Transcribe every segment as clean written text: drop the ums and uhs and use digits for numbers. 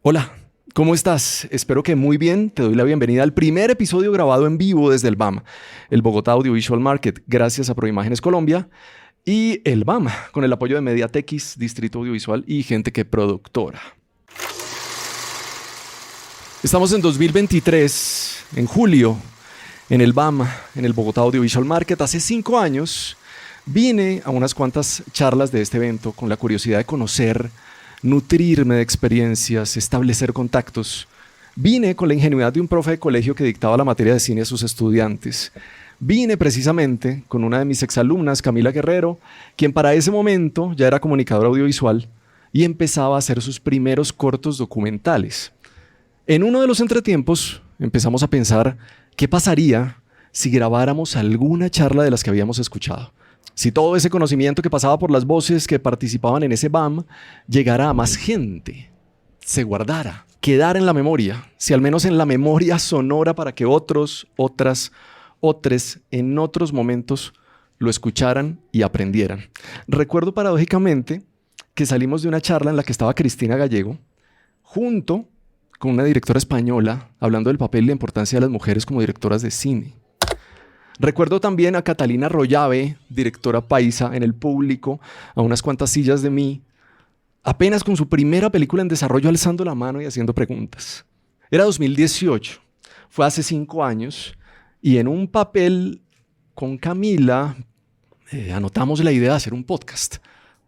Hola, ¿cómo estás? Espero que muy bien. Te doy la bienvenida al primer episodio grabado en vivo desde el BAM, el Bogotá Audiovisual Market, gracias a Proimágenes Colombia y el BAM, con el apoyo de Mediatex, Distrito Audiovisual y Gente que Productora. Estamos en 2023, en julio, en el BAM, en el Bogotá Audiovisual Market. Hace 5 años vine a unas cuantas charlas de este evento con la curiosidad de conocer, nutrirme de experiencias, establecer contactos. Vine con la ingenuidad de un profe de colegio que dictaba la materia de cine a sus estudiantes. Vine precisamente con una de mis exalumnas, Camila Guerrero, quien para ese momento ya era comunicadora audiovisual y empezaba a hacer sus primeros cortos documentales. En uno de los entretiempos empezamos a pensar qué pasaría si grabáramos alguna charla de las que habíamos escuchado. Si todo ese conocimiento que pasaba por las voces que participaban en ese BAM llegara a más gente, se guardara, quedara en la memoria, si al menos en la memoria sonora para que otros, otras, otros en otros momentos lo escucharan y aprendieran. Recuerdo paradójicamente que salimos de una charla en la que estaba Cristina Gallego, junto con una directora española, hablando del papel y la importancia de las mujeres como directoras de cine. Recuerdo también a Catalina Rollave, directora paisa, en el público, a unas cuantas sillas de mí, apenas con su primera película en desarrollo, alzando la mano y haciendo preguntas. Era 2018, fue hace 5 años, y en un papel con Camila anotamos la idea de hacer un podcast.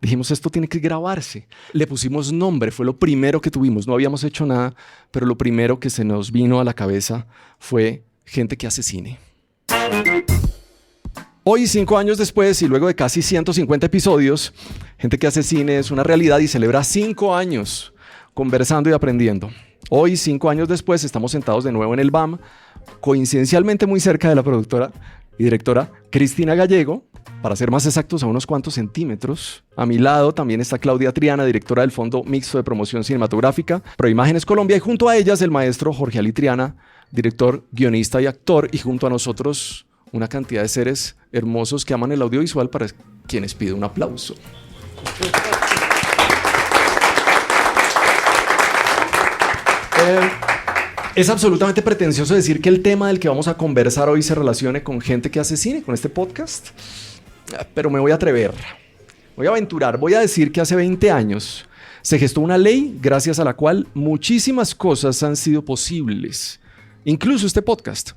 Dijimos, esto tiene que grabarse. Le pusimos nombre, fue lo primero que tuvimos. No habíamos hecho nada, pero lo primero que se nos vino a la cabeza fue Gente que hace cine. Hoy, 5 años después y luego de casi 150 episodios, Gente que hace cine es una realidad y celebra 5 años conversando y aprendiendo. Hoy, 5 años después, estamos sentados de nuevo en el BAM, coincidencialmente muy cerca de la productora y directora Cristina Gallego, para ser más exactos, a unos cuantos centímetros. A mi lado también está Claudia Triana, directora del Fondo Mixto de Promoción Cinematográfica, Proimágenes Colombia, y junto a ellas el maestro Jorge Ali Triana, director, guionista y actor, y junto a nosotros una cantidad de seres hermosos que aman el audiovisual, para quienes pido un aplauso. Es absolutamente pretencioso decir que el tema del que vamos a conversar hoy se relacione con Gente que hace cine, con este podcast, pero me voy a atrever, voy a aventurar, voy a decir que hace 20 años se gestó una ley gracias a la cual muchísimas cosas han sido posibles, incluso este podcast.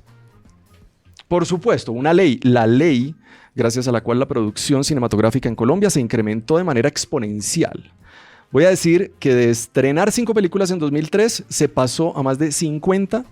Por supuesto, una ley, la ley gracias a la cual la producción cinematográfica en Colombia se incrementó de manera exponencial. Voy a decir que de estrenar 5 películas en 2003 se pasó a más de 50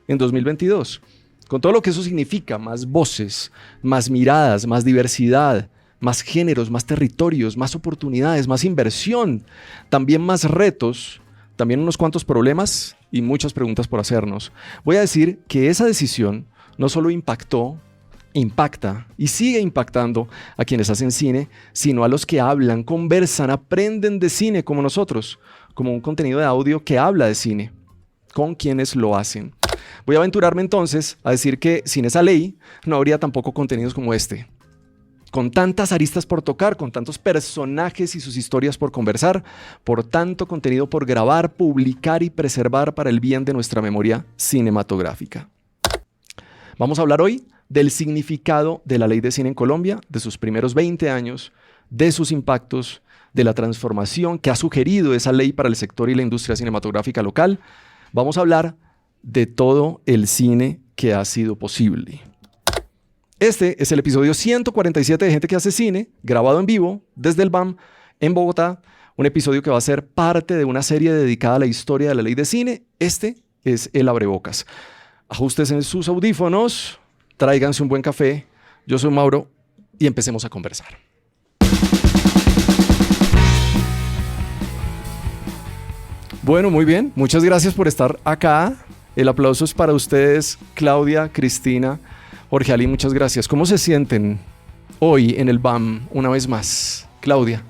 en 2022. Con todo lo que eso significa, más voces, más miradas, más diversidad, más géneros, más territorios, más oportunidades, más inversión, también más retos, también unos cuantos problemas y muchas preguntas por hacernos. Voy a decir que esa decisión no solo impacta y sigue impactando a quienes hacen cine, sino a los que hablan, conversan, aprenden de cine como nosotros, como un contenido de audio que habla de cine, con quienes lo hacen. Voy a aventurarme entonces a decir que sin esa ley no habría tampoco contenidos como este, con tantas aristas por tocar, con tantos personajes y sus historias por conversar, por tanto contenido por grabar, publicar y preservar para el bien de nuestra memoria cinematográfica. Vamos a hablar hoy del significado de la ley de cine en Colombia, de sus primeros 20 años, de sus impactos, de la transformación que ha sugerido esa ley para el sector y la industria cinematográfica local. Vamos a hablar de todo el cine que ha sido posible. Este es el episodio 147 de Gente que hace cine, grabado en vivo desde el BAM en Bogotá, un episodio que va a ser parte de una serie dedicada a la historia de la ley de cine. Este es el abrebocas. Ajustes en sus audífonos, tráiganse un buen café. Yo soy Mauro y empecemos a conversar. Bueno, muy bien. Muchas gracias por estar acá. El aplauso es para ustedes, Claudia, Cristina, Jorge Ali, muchas gracias. ¿Cómo se sienten hoy en el BAM una vez más? Claudia.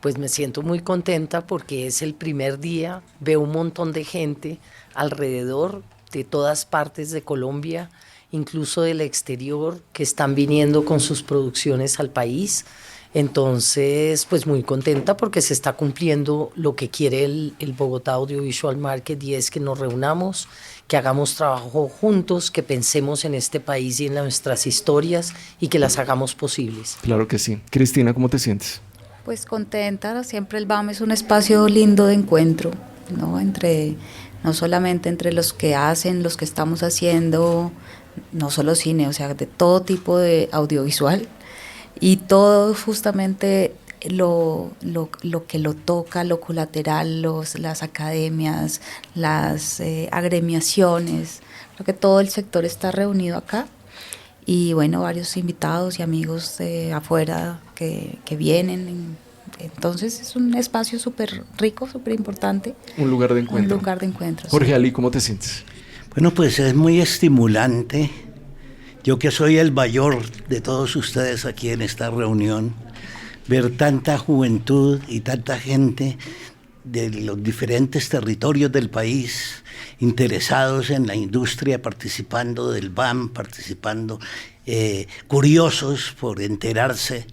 Pues me siento muy contenta porque es el primer día. Veo un montón de gente alrededor de todas partes de Colombia, incluso del exterior, que están viniendo con sus producciones al país. Entonces, pues muy contenta porque se está cumpliendo lo que quiere el Bogotá Audiovisual Market, y es que nos reunamos, que hagamos trabajo juntos, que pensemos en este país y en nuestras historias y que las hagamos posibles. Claro que sí. Cristina, ¿cómo te sientes? Pues contenta, siempre el BAM es un espacio lindo de encuentro, ¿no? No solamente entre los que hacen, los que estamos haciendo, no solo cine, o sea, de todo tipo de audiovisual, y todo justamente lo que lo toca, lo colateral, las academias, las agremiaciones, creo que todo el sector está reunido acá, y bueno, varios invitados y amigos de afuera que vienen. Entonces es un espacio súper rico, súper importante. Un lugar de encuentro. Un lugar de encuentro. Jorge sí. Ali, ¿cómo te sientes? Bueno, pues es muy estimulante. Yo que soy el mayor de todos ustedes aquí en esta reunión, ver tanta juventud y tanta gente de los diferentes territorios del país interesados en la industria, participando del BAM, curiosos por enterarse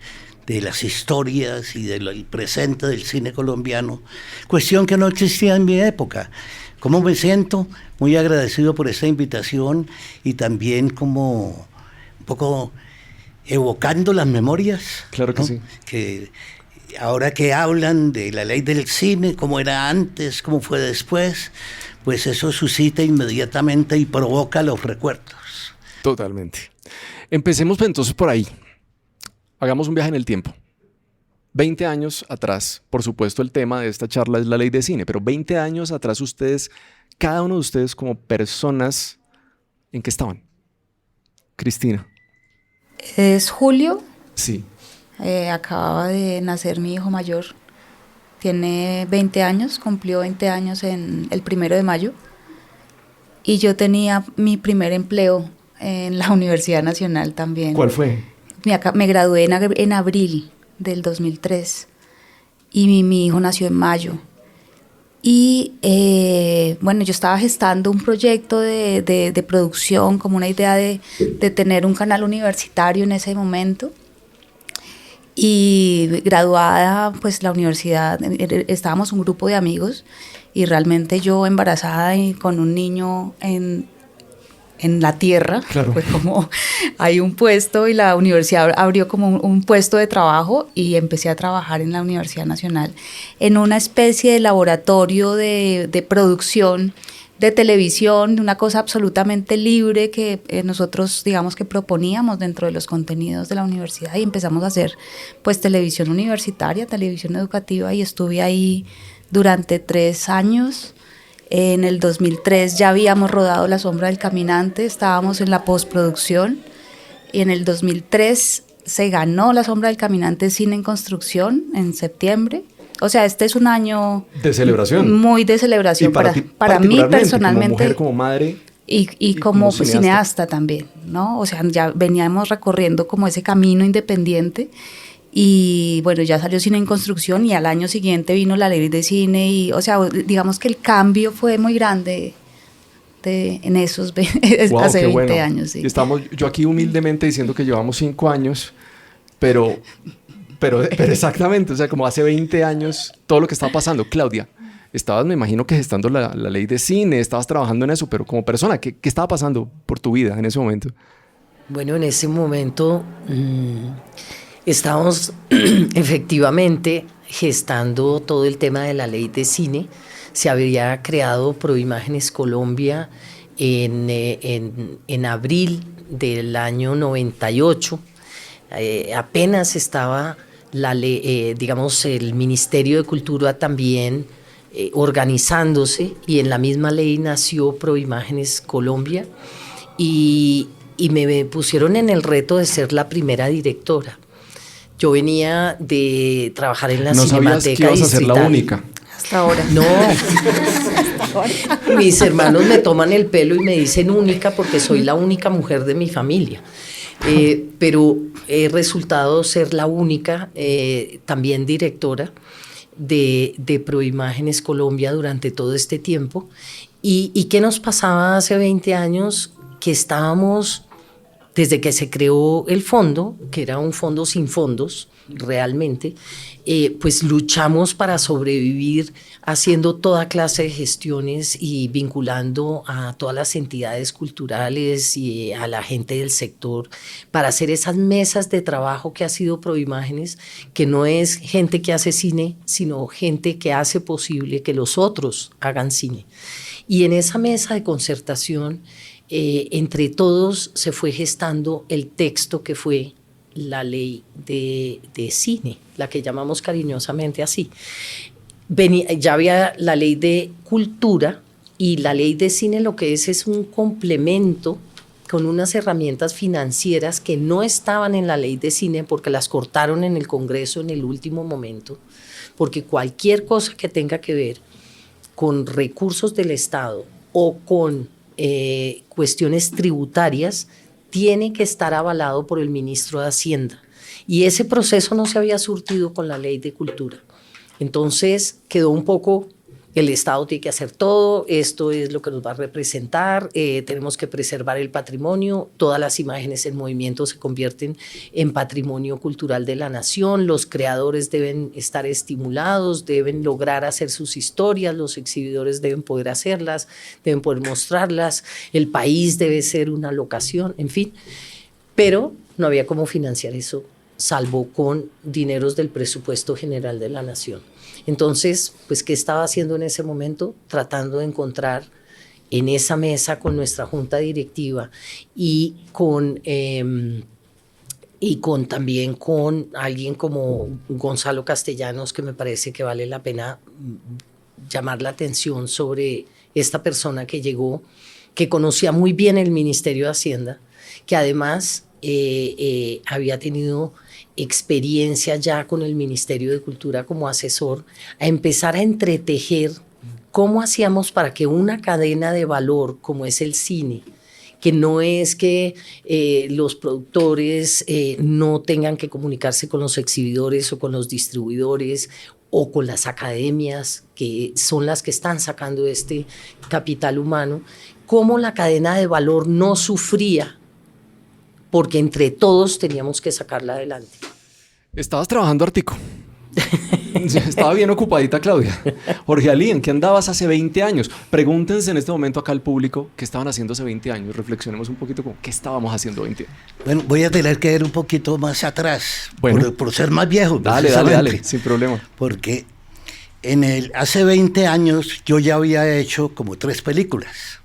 de las historias y del presente del cine colombiano, cuestión que no existía en mi época. ¿Cómo me siento? Muy agradecido por esta invitación y también como un poco evocando las memorias. Claro que ¿no? sí. Que ahora que hablan de la ley del cine, cómo era antes, cómo fue después, pues eso suscita inmediatamente y provoca los recuerdos. Totalmente. Empecemos pues, entonces por ahí. Hagamos un viaje en el tiempo. 20 años atrás, por supuesto el tema de esta charla es la ley de cine, pero 20 años atrás ustedes, cada uno de ustedes como personas, ¿en qué estaban? Cristina. Es julio, Sí. acababa de nacer mi hijo mayor, tiene 20 años, cumplió 20 años en el 1 de mayo, y yo tenía mi primer empleo en la Universidad Nacional también. ¿Cuál fue? Me gradué en abril del 2003 y mi hijo nació en mayo. Y bueno, yo estaba gestando un proyecto de producción, como una idea de tener un canal universitario en ese momento. Y graduada, pues la universidad, estábamos un grupo de amigos, y realmente yo embarazada y con un niño en la tierra, claro. Pues como hay un puesto y la universidad abrió como un puesto de trabajo, y empecé a trabajar en la Universidad Nacional en una especie de laboratorio de producción de televisión, una cosa absolutamente libre que nosotros digamos que proponíamos dentro de los contenidos de la universidad, y empezamos a hacer pues televisión universitaria, televisión educativa, y estuve ahí durante 3 años. En el 2003 ya habíamos rodado La Sombra del Caminante, estábamos en la postproducción, y en el 2003 se ganó La Sombra del Caminante Cine en Construcción en septiembre. O sea, este es un año de celebración. Muy de celebración para mí personalmente. Como mujer, como madre. Y como cineasta también, ¿no? O sea, ya veníamos recorriendo como ese camino independiente. Y bueno, ya salió Cine en Construcción, y al año siguiente vino la ley de cine, y o sea, digamos que el cambio fue muy grande en esos wow, hace 20 bueno. años. Sí. Estamos yo aquí humildemente diciendo que llevamos 5 años, pero exactamente, o sea, como hace 20 años, todo lo que está pasando. Claudia, estabas, me imagino que gestando la ley de cine, estabas trabajando en eso, pero como persona, ¿qué estaba pasando por tu vida en ese momento? Bueno, en ese momento estábamos efectivamente gestando todo el tema de la ley de cine. Se había creado Proimágenes Colombia en abril del año 98. Apenas estaba la ley, digamos, el Ministerio de Cultura también organizándose, y en la misma ley nació Proimágenes Colombia, y me pusieron en el reto de ser la primera directora. Yo venía de trabajar en la Cinemateca Distrital. No sabías que ibas a ser la única. Hasta ahora. No. Hasta ahora. Mis hermanos me toman el pelo y me dicen única porque soy la única mujer de mi familia. Pero he resultado ser la única, también directora de Proimágenes Colombia durante todo este tiempo. ¿Y qué nos pasaba hace 20 años? Que estábamos desde que se creó el fondo, que era un fondo sin fondos realmente, pues luchamos para sobrevivir haciendo toda clase de gestiones y vinculando a todas las entidades culturales y a la gente del sector para hacer esas mesas de trabajo que ha sido Proimágenes, que no es gente que hace cine, sino gente que hace posible que los otros hagan cine. Y en esa mesa de concertación, entre todos se fue gestando el texto que fue la ley de cine, la que llamamos cariñosamente así. Ya había la ley de cultura y la ley de cine, lo que es un complemento con unas herramientas financieras que no estaban en la ley de cine porque las cortaron en el Congreso en el último momento, porque cualquier cosa que tenga que ver con recursos del Estado o con cuestiones tributarias tiene que estar avalado por el ministro de Hacienda. Y ese proceso no se había surtido con la ley de cultura. Entonces quedó un poco, el Estado tiene que hacer todo, esto es lo que nos va a representar, tenemos que preservar el patrimonio, todas las imágenes en movimiento se convierten en patrimonio cultural de la nación, los creadores deben estar estimulados, deben lograr hacer sus historias, los exhibidores deben poder hacerlas, deben poder mostrarlas, el país debe ser una locación, en fin, pero no había cómo financiar eso, salvo con dineros del presupuesto general de la nación. Entonces, pues, ¿qué estaba haciendo en ese momento? Tratando de encontrar en esa mesa con nuestra junta directiva y también con alguien como Gonzalo Castellanos, que me parece que vale la pena llamar la atención sobre esta persona que llegó, que conocía muy bien el Ministerio de Hacienda, que además había tenido experiencia ya con el Ministerio de Cultura como asesor, a empezar a entretejer cómo hacíamos para que una cadena de valor como es el cine, que no es que los productores no tengan que comunicarse con los exhibidores o con los distribuidores o con las academias, que son las que están sacando este capital humano, cómo la cadena de valor no sufría porque entre todos teníamos que sacarla adelante. Estabas trabajando Artico. Estaba bien ocupadita, Claudia. Jorge Ali, ¿en qué andabas hace 20 años? Pregúntense en este momento acá al público qué estaban haciendo hace 20 años. Reflexionemos un poquito con qué estábamos haciendo 20 años. Bueno, voy a tener que ir un poquito más atrás, bueno, por ser más viejo. Dale, sin problema. Porque hace 20 años yo ya había hecho como 3 películas.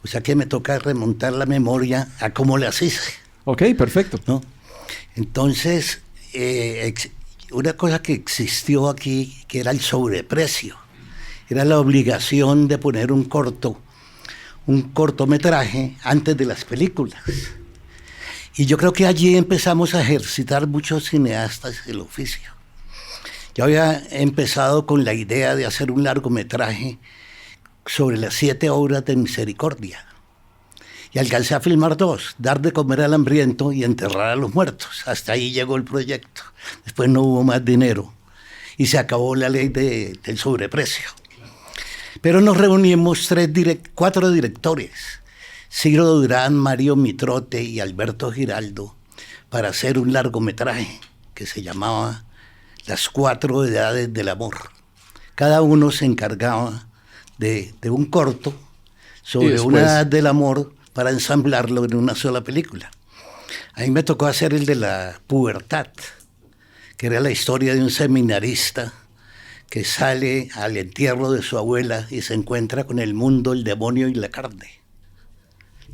O sea que me toca remontar la memoria a cómo las hice. Ok, perfecto. ¿No? Entonces, una cosa que existió aquí, que era el sobreprecio, era la obligación de poner un cortometraje antes de las películas. Y yo creo que allí empezamos a ejercitar muchos cineastas el oficio. Yo había empezado con la idea de hacer un largometraje sobre las 7 obras de misericordia. Y alcancé a filmar 2, dar de comer al hambriento y enterrar a los muertos. Hasta ahí llegó el proyecto. Después no hubo más dinero y se acabó la ley del sobreprecio. Pero nos reunimos 4 directores, Ciro Durán, Mario Mitrote y Alberto Giraldo, para hacer un largometraje que se llamaba Las 4 edades del amor. Cada uno se encargaba de un corto sobre una edad del amor para ensamblarlo en una sola película. A mí me tocó hacer el de la pubertad, que era la historia de un seminarista que sale al entierro de su abuela y se encuentra con el mundo, el demonio y la carne,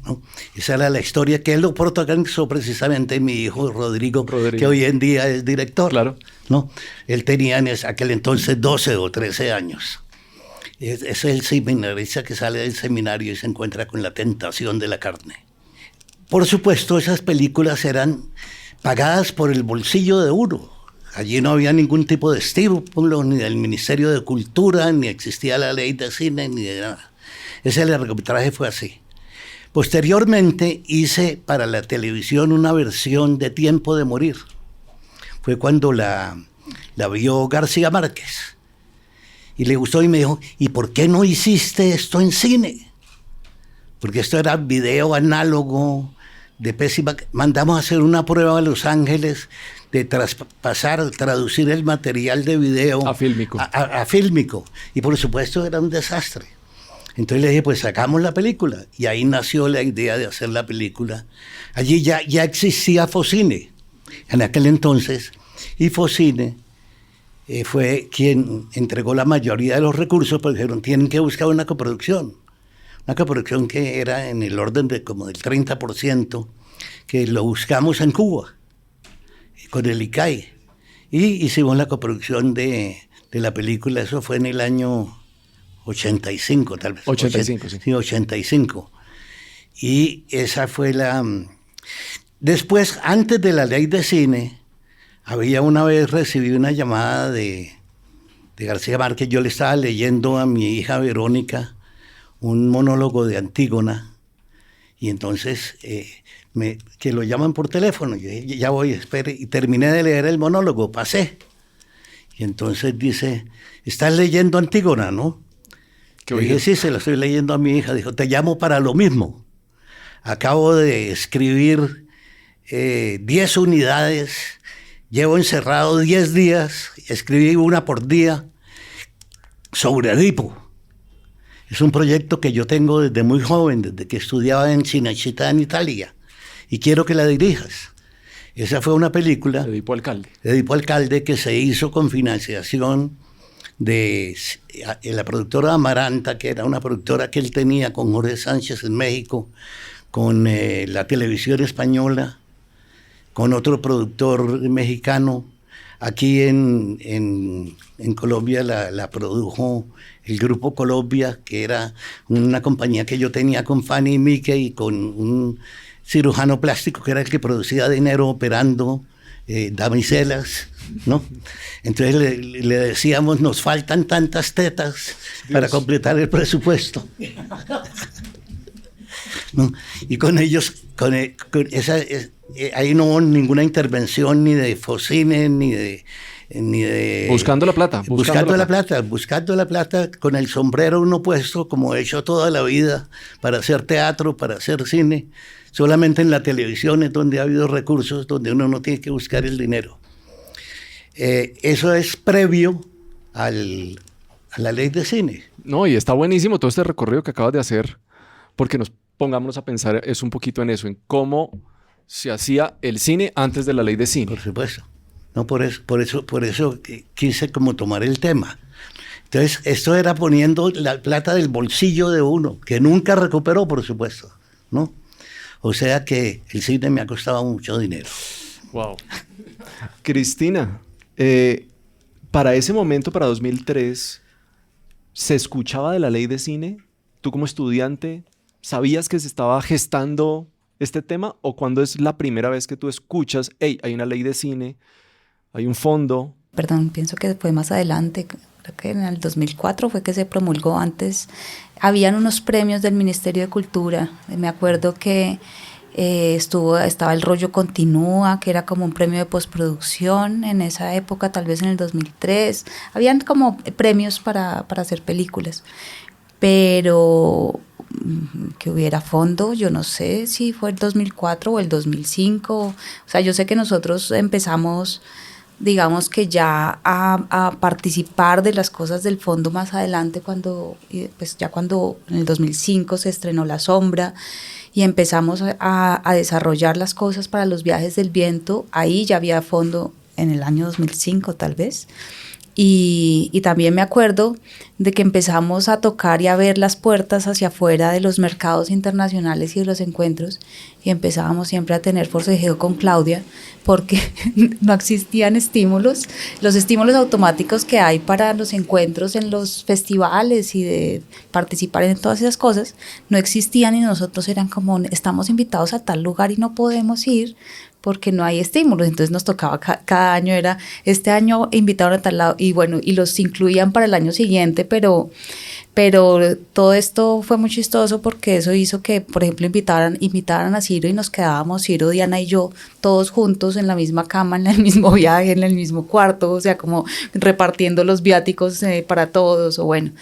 ¿no? Esa era la historia que él lo protagonizó precisamente mi hijo Rodrigo, que hoy en día es director. Claro. ¿No? Él tenía en aquel entonces 12 o 13 años. Es el seminarista que sale del seminario y se encuentra con la tentación de la carne. Por supuesto, esas películas eran pagadas por el bolsillo de uno. Allí no había ningún tipo de estímulo, ni del Ministerio de Cultura, ni existía la ley de cine, ni de nada. Ese largometraje fue así. Posteriormente hice para la televisión una versión de Tiempo de Morir. Fue cuando la vio García Márquez. Y le gustó y me dijo, ¿y por qué no hiciste esto en cine? Porque esto era video análogo, de pésima, mandamos a hacer una prueba a Los Ángeles de traducir el material de video a fílmico. A fílmico. Y por supuesto era un desastre. Entonces le dije, pues sacamos la película. Y ahí nació la idea de hacer la película. Allí ya existía Focine en aquel entonces. Y Focine fue quien entregó la mayoría de los recursos, porque dijeron, tienen que buscar una coproducción. Una coproducción que era en el orden de como del 30%, que lo buscamos en Cuba, con el ICAI. Y hicimos la coproducción de la película, eso fue en el año 85, tal vez. 85, sí. Sí, 85. Y esa fue la... Después, antes de la ley de cine, había una vez recibido una llamada de García Márquez. Yo le estaba leyendo a mi hija Verónica un monólogo de Antígona, y entonces que lo llaman por teléfono. Yo dije, ya voy, espere, y terminé de leer el monólogo, pasé. Y entonces dice, ¿estás leyendo Antígona, no? Le dije, sí, se lo estoy leyendo a mi hija. Dijo, te llamo para lo mismo. Acabo de escribir 10 unidades, llevo encerrado 10 días, escribí una por día sobre Edipo. Es un proyecto que yo tengo desde muy joven, desde que estudiaba en Cinecittà en Italia, y quiero que la dirijas. Esa fue una película, Edipo Alcalde. Edipo Alcalde, que se hizo con financiación de la productora Amaranta, que era una productora que él tenía con Jorge Sánchez en México, con la televisión española, con otro productor mexicano. Aquí en Colombia la produjo el Grupo Colombia, que era una compañía que yo tenía con Fanny y Mickey, y con un cirujano plástico que era el que producía dinero operando damiselas, ¿no? Entonces le decíamos, nos faltan tantas tetas para completar el presupuesto. ¿No? Y con ellos, ahí no hubo ninguna intervención ni de Focine, ni de Buscando la plata. Buscando la plata con el sombrero uno puesto, como he hecho toda la vida, para hacer teatro, para hacer cine. Solamente en la televisión es donde ha habido recursos, donde uno no tiene que buscar el dinero. Eso es previo a la ley de cine. No, y está buenísimo todo este recorrido que acabas de hacer, porque pongámonos a pensar es un poquito en eso, en cómo se hacía el cine antes de la ley de cine. Por supuesto. No, por eso quise como tomar el tema. Entonces, esto era poniendo la plata del bolsillo de uno, que nunca recuperó, por supuesto, ¿no? O sea que el cine me ha costado mucho dinero. Wow. Cristina, para ese momento, para 2003, ¿se escuchaba de la ley de cine? ¿Tú como estudiante sabías que se estaba gestando este tema? ¿O cuándo es la primera vez que tú escuchas, hey, hay una ley de cine, hay un fondo? Perdón, pienso que fue más adelante, creo que en el 2004 fue que se promulgó. Antes habían unos premios del Ministerio de Cultura. Me acuerdo que estaba el Rollo Continúa, que era como un premio de postproducción en esa época, tal vez en el 2003. Habían como premios para hacer películas, pero que hubiera fondo, yo no sé si fue el 2004 o el 2005. O sea, yo sé que nosotros empezamos, digamos que ya a participar de las cosas del fondo más adelante, cuando en el 2005 se estrenó La Sombra y empezamos a desarrollar las cosas para los viajes del viento. Ahí ya había fondo en el año 2005 tal vez. Y también me acuerdo de que empezamos a tocar y a ver las puertas hacia afuera de los mercados internacionales y de los encuentros, y empezábamos siempre a tener forcejeo con Claudia, porque no existían estímulos. Los estímulos automáticos que hay para los encuentros en los festivales y de participar en todas esas cosas no existían, y nosotros eran como, estamos invitados a tal lugar y no podemos ir porque no hay estímulos. Entonces nos tocaba cada año, era este año invitaron a tal lado, y bueno, y los incluían para el año siguiente, pero todo esto fue muy chistoso, porque eso hizo que, por ejemplo, invitaran a Ciro, y nos quedábamos, Ciro, Diana y yo, todos juntos en la misma cama, en el mismo viaje, en el mismo cuarto, o sea, como repartiendo los viáticos para todos, o bueno.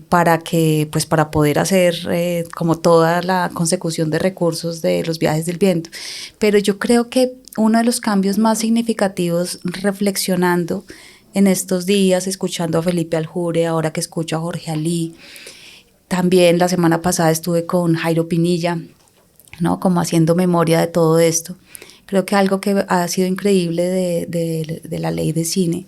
para poder hacer como toda la consecución de recursos de los viajes del viento. Pero yo creo que uno de los cambios más significativos, reflexionando en estos días, escuchando a Felipe Aljure, ahora que escucho a Jorge Alí, también la semana pasada estuve con Jairo Pinilla, ¿no? Como haciendo memoria de todo esto. Creo que algo que ha sido increíble de la ley de cine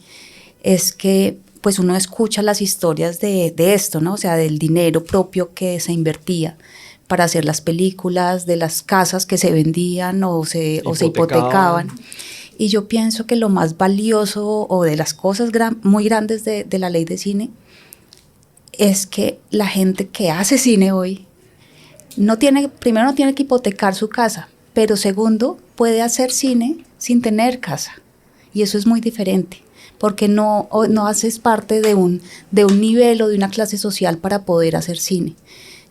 es que pues uno escucha las historias de esto, ¿no? O sea, del dinero propio que se invertía para hacer las películas, de las casas que se vendían o se hipotecaban. Y yo pienso que lo más valioso o de las cosas muy grandes de la ley de cine es que la gente que hace cine hoy primero no tiene que hipotecar su casa, pero segundo, puede hacer cine sin tener casa. Y eso es muy diferente, porque no haces parte de un nivel o de una clase social para poder hacer cine.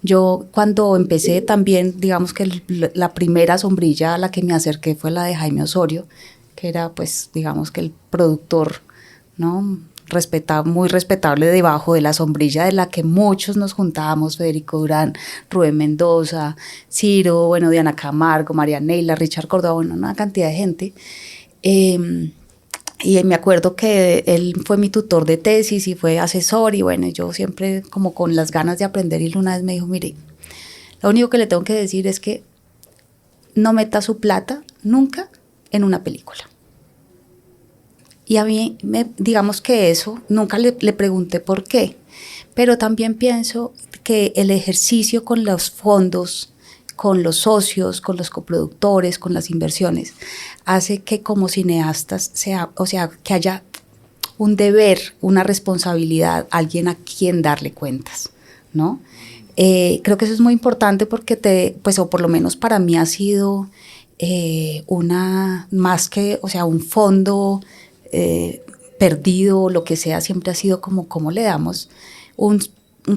Yo cuando empecé también, digamos que la primera sombrilla a la que me acerqué fue la de Jaime Osorio, que era pues digamos que el productor, ¿no? Muy respetable debajo de la sombrilla de la que muchos nos juntábamos, Federico Durán, Rubén Mendoza, Ciro, bueno, Diana Camargo, María Neila, Richard Córdoba, bueno, una cantidad de gente. Y me acuerdo que él fue mi tutor de tesis y fue asesor y bueno, yo siempre como con las ganas de aprender y una vez me dijo, mire, lo único que le tengo que decir es que no meta su plata nunca en una película. Y a mí, digamos que eso, nunca le pregunté por qué, pero también pienso que el ejercicio con los fondos, con los socios, con los coproductores, con las inversiones, hace que como cineastas que haya un deber, una responsabilidad, alguien a quien darle cuentas, ¿no? Creo que eso es muy importante porque o por lo menos para mí ha sido más que, un fondo perdido, lo que sea, siempre ha sido como le damos un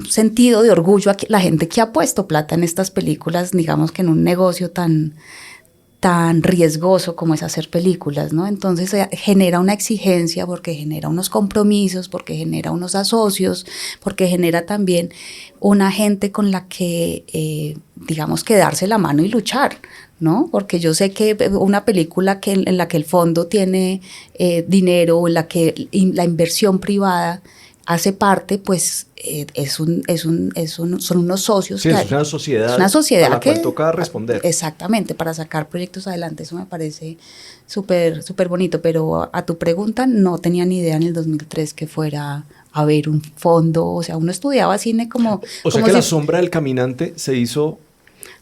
sentido de orgullo a la gente que ha puesto plata en estas películas, digamos que en un negocio tan riesgoso como es hacer películas, ¿no? Entonces genera una exigencia porque genera unos compromisos, porque genera unos asocios, porque genera también una gente con la que, digamos que darse la mano y luchar, ¿no? Porque yo sé que una película en la que el fondo tiene dinero, o en la que la inversión privada hace parte, pues son unos socios. Sí, es una sociedad. Es una sociedad a la cual toca responder. Exactamente, para sacar proyectos adelante. Eso me parece súper bonito. Pero a tu pregunta, no tenía ni idea en el 2003 que fuera a haber un fondo. O sea, uno estudiaba cine como... O sea que La sombra del caminante se hizo...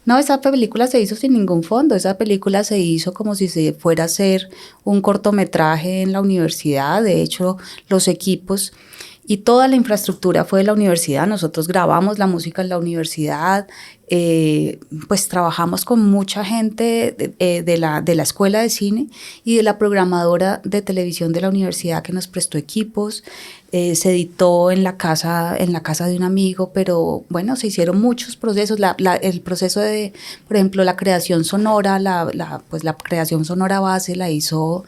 No, esa película se hizo sin ningún fondo. Esa película se hizo como si se fuera a hacer un cortometraje en la universidad. De hecho, los equipos y toda la infraestructura fue de la universidad. Nosotros grabamos la música en la universidad. Pues trabajamos con mucha gente de la escuela de cine y de la programadora de televisión de la universidad que nos prestó equipos. Se editó en la casa de un amigo, pero bueno, se hicieron muchos procesos. El proceso de, por ejemplo, la creación sonora, la creación sonora base la hizo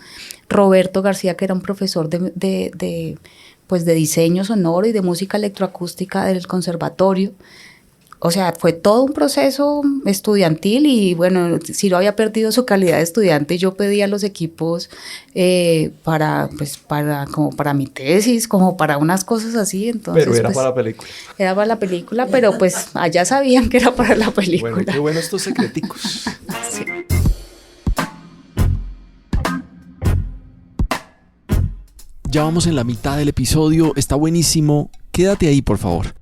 Roberto García, que era un profesor de diseño sonoro y de música electroacústica del conservatorio. O sea, fue todo un proceso estudiantil y bueno, Ciro había perdido su calidad de estudiante y yo pedía los equipos para mi tesis, como para unas cosas así. Entonces, pero era para la película. Era para la película, pero pues allá sabían que era para la película. Bueno, qué bueno estos secreticos. Sí. Ya vamos en la mitad del episodio, está buenísimo. Quédate ahí, por favor.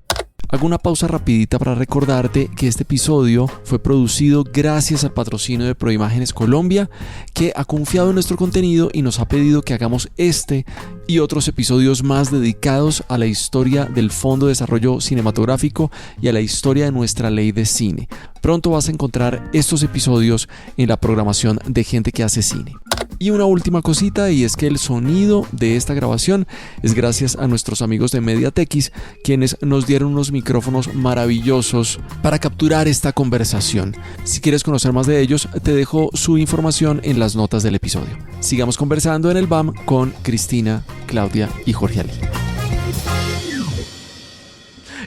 Hago una pausa rapidita para recordarte que este episodio fue producido gracias al patrocinio de Proimágenes Colombia, que ha confiado en nuestro contenido y nos ha pedido que hagamos este y otros episodios más dedicados a la historia del Fondo de Desarrollo Cinematográfico y a la historia de nuestra ley de cine. Pronto vas a encontrar estos episodios en la programación de Gente que hace cine. Y una última cosita, y es que el sonido de esta grabación es gracias a nuestros amigos de Mediatekis, quienes nos dieron unos micrófonos maravillosos para capturar esta conversación. Si quieres conocer más de ellos, te dejo su información en las notas del episodio. Sigamos conversando en el BAM con Cristina, Claudia y Jorge Alí.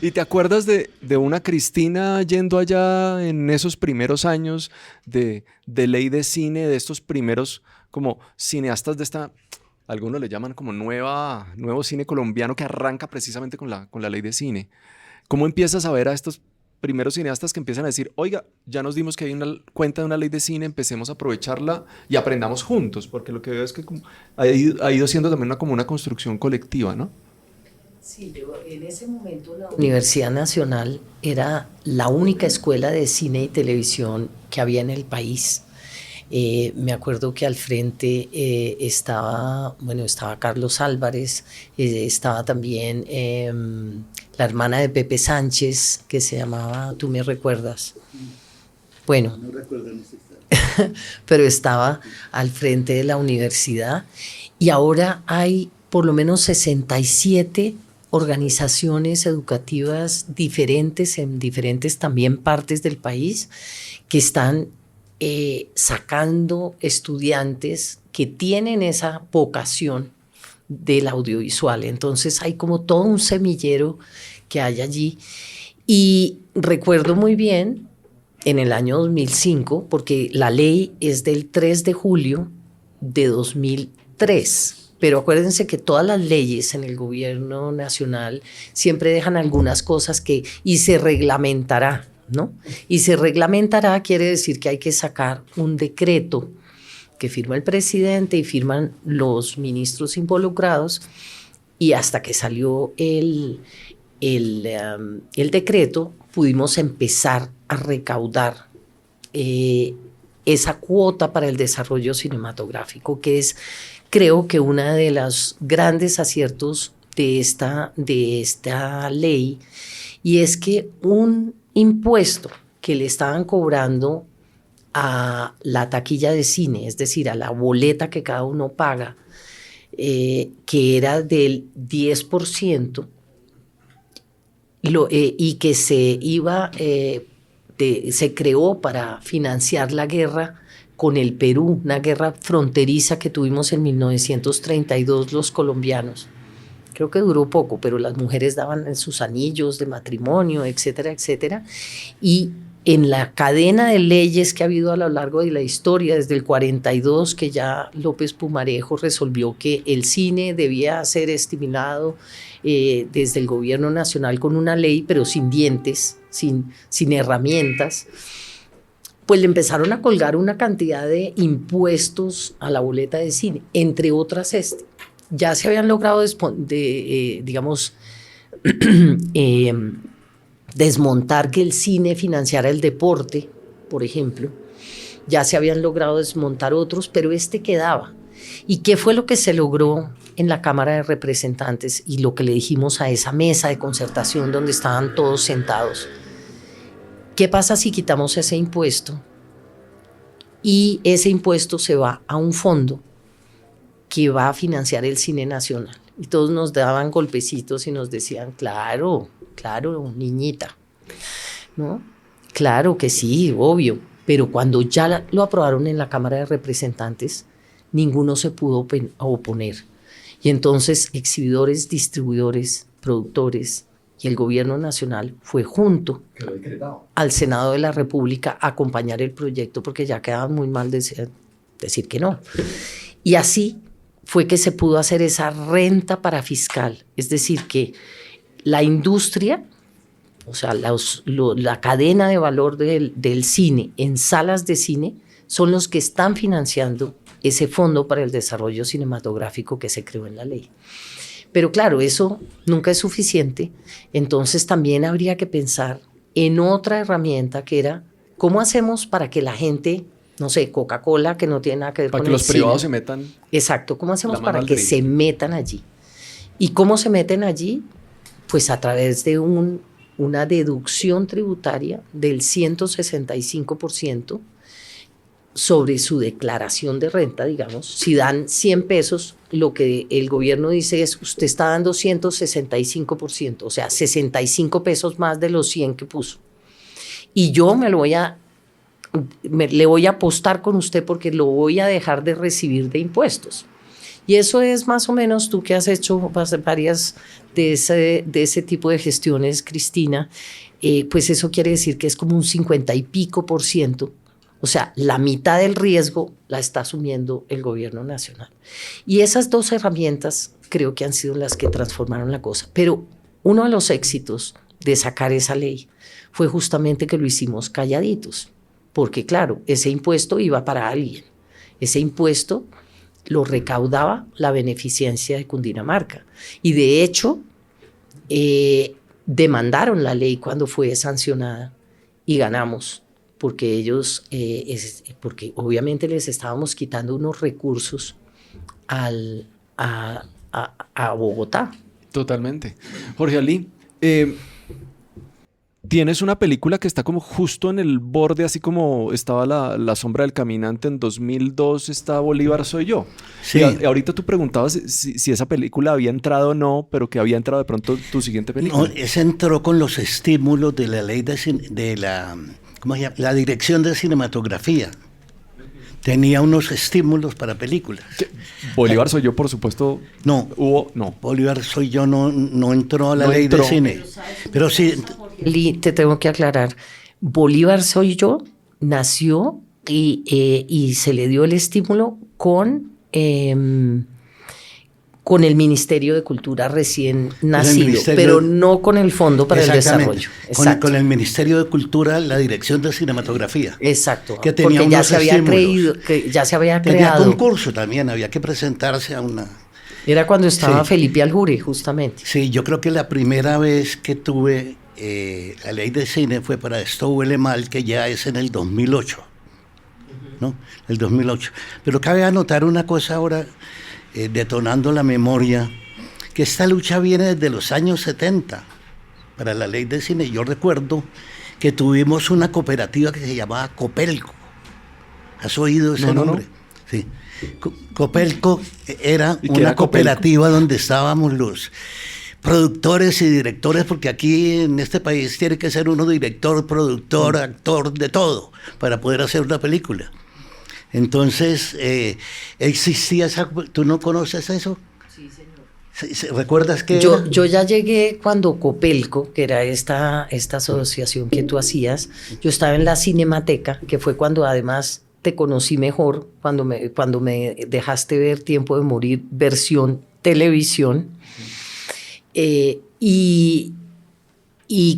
¿Y te acuerdas de una Cristina yendo allá en esos primeros años de ley de cine, de estos primeros como cineastas de esta, algunos le llaman como nuevo cine colombiano que arranca precisamente con la ley de cine? ¿Cómo empiezas a ver a estos primeros cineastas que empiezan a decir, oiga, ya nos dimos que hay una cuenta de una ley de cine, empecemos a aprovecharla y aprendamos juntos? Porque lo que veo es que ha ido siendo también como una construcción colectiva, ¿no? Sí, en ese momento la Universidad Nacional era la única escuela de cine y televisión que había en el país. Me acuerdo que al frente estaba Carlos Álvarez, estaba también la hermana de Pepe Sánchez, que se llamaba, ¿tú me recuerdas? Bueno, no recuerdo en ese pero estaba al frente de la universidad, y ahora hay por lo menos 67 organizaciones educativas diferentes en diferentes también partes del país que están sacando estudiantes que tienen esa vocación del audiovisual. Entonces hay como todo un semillero que hay allí. Y recuerdo muy bien en el año 2005, porque la ley es del 3 de julio de 2003. Pero acuérdense que todas las leyes en el gobierno nacional siempre dejan algunas cosas y se reglamentará, ¿no? Y se reglamentará quiere decir que hay que sacar un decreto que firma el presidente y firman los ministros involucrados, y hasta que salió el decreto pudimos empezar a recaudar esa cuota para el desarrollo cinematográfico, que es, creo que una de los grandes aciertos de esta ley, y es que un impuesto que le estaban cobrando a la taquilla de cine, es decir, a la boleta que cada uno paga, que era del 10%, y que se creó para financiar la guerra con el Perú, una guerra fronteriza que tuvimos en 1932 los colombianos. Creo que duró poco, pero las mujeres daban sus anillos de matrimonio, etcétera, etcétera. Y en la cadena de leyes que ha habido a lo largo de la historia, desde el 42, que ya López Pumarejo resolvió que el cine debía ser estimulado desde el gobierno nacional con una ley, pero sin dientes, sin herramientas, pues le empezaron a colgar una cantidad de impuestos a la boleta de cine, entre otras ya se habían logrado desmontar que el cine financiara el deporte, por ejemplo. Ya se habían logrado desmontar otros, pero quedaba. ¿Y qué fue lo que se logró en la Cámara de Representantes y lo que le dijimos a esa mesa de concertación donde estaban todos sentados? ¿Qué pasa si quitamos ese impuesto y ese impuesto se va a un fondo que va a financiar el cine nacional? Y todos nos daban golpecitos y nos decían, claro, niñita, ¿no? Claro que sí, obvio. Pero cuando ya lo aprobaron en la Cámara de Representantes, ninguno se pudo oponer. Y entonces exhibidores, distribuidores, productores y el gobierno nacional fue junto al Senado de la República a acompañar el proyecto, porque ya quedaba muy mal decir que no. Y así fue que se pudo hacer esa renta parafiscal, es decir, que la industria, o sea, la cadena de valor del cine en salas de cine son los que están financiando ese fondo para el desarrollo cinematográfico que se creó en la ley. Pero claro, eso nunca es suficiente, entonces también habría que pensar en otra herramienta que era, ¿cómo hacemos para que la gente, no sé, Coca-Cola, que no tiene nada que ver con el cine? Para que los privados se metan. Exacto, ¿cómo hacemos para que se metan allí? ¿Y cómo se meten allí? Pues a través de una deducción tributaria del 165% sobre su declaración de renta, digamos. Si dan 100 pesos, lo que el gobierno dice es, usted está dando 165%, o sea, 65 pesos más de los 100 que puso. Y yo le voy a apostar con usted porque lo voy a dejar de recibir de impuestos. Y eso es más o menos, tú que has hecho varias de ese tipo de gestiones, Cristina, pues eso quiere decir que es como un 50 y pico %. O sea, la mitad del riesgo la está asumiendo el gobierno nacional. Y esas dos herramientas creo que han sido las que transformaron la cosa. Pero uno de los éxitos de sacar esa ley fue justamente que lo hicimos calladitos. Porque claro, ese impuesto iba para alguien. Ese impuesto lo recaudaba la beneficencia de Cundinamarca. Y de hecho, demandaron la ley cuando fue sancionada y ganamos. Porque ellos, porque obviamente les estábamos quitando unos recursos a Bogotá. Totalmente. Jorge Ali, tienes una película que está como justo en el borde, así como estaba la sombra del caminante en 2002, está Bolívar soy yo. Sí. Y ahorita tú preguntabas si esa película había entrado o no, pero que había entrado de pronto tu siguiente película. No, ese entró con los estímulos de la ley de la... ¿Cómo se llama? La Dirección de Cinematografía. Tenía unos estímulos para películas. Bolívar soy yo, por supuesto. No. No. Bolívar soy yo no entró a la ley entró. de cine. Pero sí. Te tengo que aclarar. Bolívar soy yo nació y se le dio el estímulo con el Ministerio de Cultura recién nacido, pero no con el Fondo para el Desarrollo. Con el Ministerio de Cultura, la Dirección de Cinematografía. Exacto, que tenía porque ya unos se había estímulos. ya se había Tenía creado. concurso también, había que presentarse a una... Era cuando estaba Sí. Felipe Aljure, justamente. Sí, yo creo que la primera vez que tuve la ley de cine fue para Esto huele mal, que ya es en el 2008, ¿no? El 2008. Pero cabe anotar una cosa ahora, detonando la memoria, que esta lucha viene desde los años 70 para la ley de cine. Yo recuerdo que tuvimos una cooperativa que se llamaba Copelco. ¿Has oído ese nombre? No. Sí. Copelco era ¿Y qué una era Copelco? cooperativa donde estábamos los productores y directores, porque aquí en este país tiene que ser uno director, productor, actor, de todo, para poder hacer una película. Entonces, existía esa... ¿Tú no conoces eso? Sí, señor. ¿Recuerdas que Yo ya llegué cuando Copelco, que era esta asociación que tú hacías, yo estaba en la Cinemateca, que fue cuando además te conocí mejor, cuando me dejaste ver Tiempo de Morir, versión televisión. Y